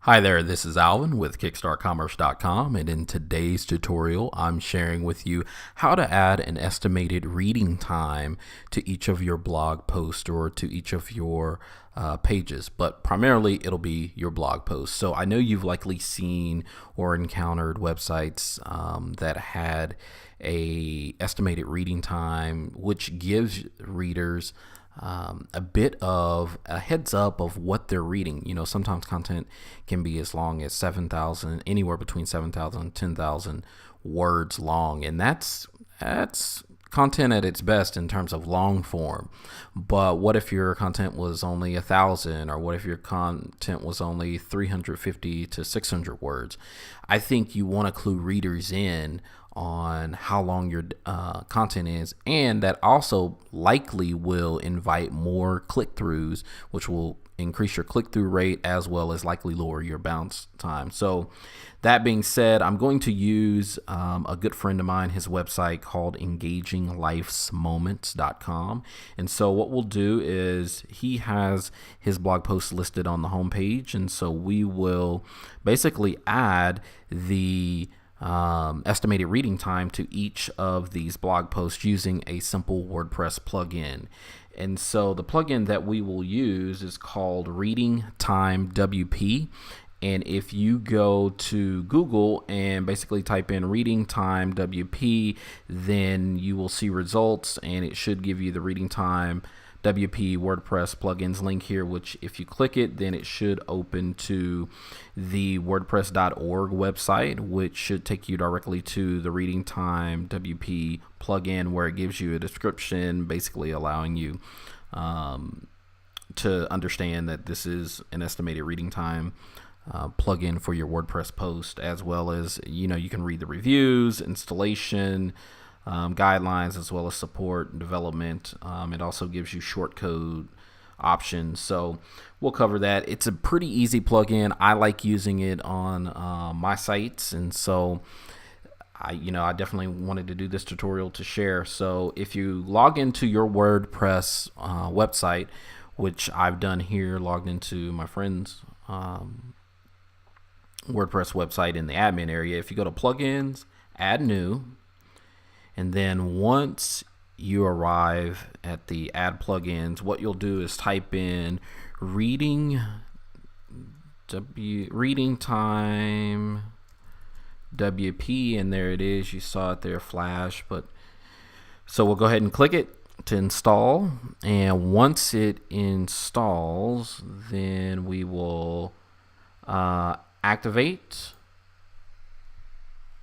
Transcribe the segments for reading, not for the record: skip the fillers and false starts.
Hi there, this is Alvin with KickstartCommerce.com, and in today's tutorial I'm sharing with you how to add an estimated reading time to each of your blog posts or to each of your pages, but primarily it'll be your blog posts. So I know you've likely seen or encountered websites that had a estimated reading time, which gives readers a bit of a heads up of what they're reading. You know, sometimes content can be as long as 7,000, anywhere between 7,000 and 10,000 words long. And that's content at its best in terms of long form. But what if your content was only 1,000, or what if your content was only 350 to 600 words? I think you want to clue readers in on how long your content is, and that also likely will invite more click-throughs, which will increase your click-through rate as well as likely lower your bounce time. So that being said, I'm going to use a good friend of mine, his website called EngagingLife'sMoments.com. And so what we'll do is he has his blog post listed on the homepage, and so we will basically add the estimated reading time to each of these blog posts using a simple WordPress plugin. And so the plugin that we will use is called Reading Time WP. And if you go to Google and basically type in Reading Time WP, then you will see results, and it should give you the Reading Time WP WordPress plugins link here, which if you click it, then it should open to the WordPress.org website, which should take you directly to the Reading Time WP plugin, where it gives you a description, basically allowing you to understand that this is an estimated reading time plugin for your WordPress post, as well as, you know, you can read the reviews, installation, guidelines, as well as support and development. It also gives you shortcode options, so we'll cover that. It's a pretty easy plugin. I like using it on my sites, and so I definitely wanted to do this tutorial to share. So if you log into your WordPress website, which I've done here, logged into my friend's WordPress website in the admin area, if you go to plugins, add new, and then once you arrive at the add plugins, what you'll do is type in reading time WP, and there it is. You saw it there flash, but so we'll go ahead and click it to install, and once it installs, then we will activate,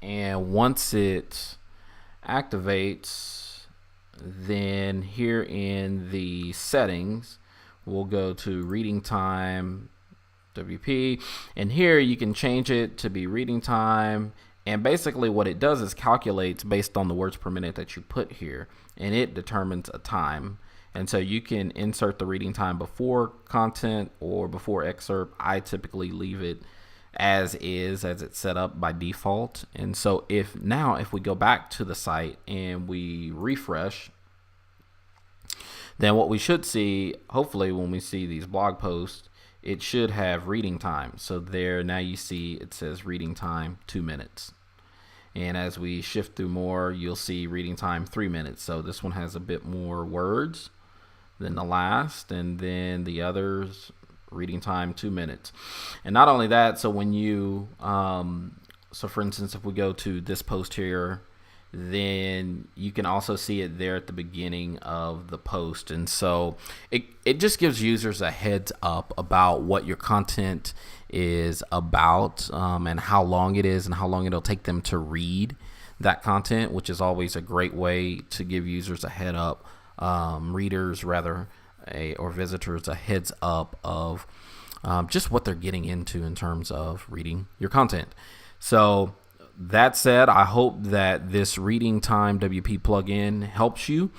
and once it activates, then here in the settings we'll go to reading time WP, and here you can change it to be reading time, and basically what it does is calculates based on the words per minute that you put here, and it determines a time. And so you can insert the reading time before content or before excerpt. I typically leave it as is, as it's set up by default. And so if we go back to the site and we refresh, then what we should see, hopefully when we see these blog posts, it should have reading time. So there, now you see it says reading time 2 minutes. And as we shift through more, you'll see reading time 3 minutes. So this one has a bit more words than the last, and then the others reading time 2 minutes. And not only that, so when you so for instance, if we go to this post here, then you can also see it there at the beginning of the post. And so it just gives users a heads up about what your content is about, and how long it is and how long it'll take them to read that content, which is always a great way to give users a head up, readers rather, or visitors a heads up of just what they're getting into in terms of reading your content. So that said, I hope that this Reading Time WP plugin helps you.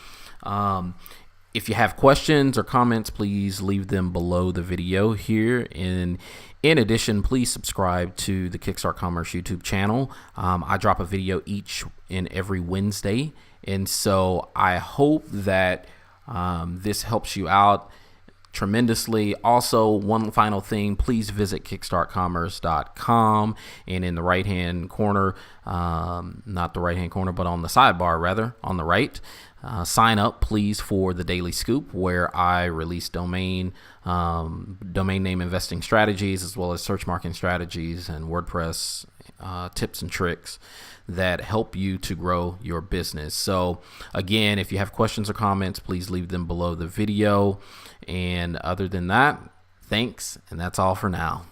If you have questions or comments, please leave them below the video here. In addition, please subscribe to the Kickstart Commerce YouTube channel. I drop a video each and every Wednesday, and so I hope that this helps you out. tremendously. Also, one final thing, please visit kickstartcommerce.com, and in the right hand corner, not the right hand corner, but on the sidebar rather, on the right, sign up please for the Daily Scoop, where I release domain name investing strategies, as well as search marketing strategies and WordPress tips and tricks that help you to grow your business. So again, if you have questions or comments, please leave them below the video. And other than that, thanks. And that's all for now.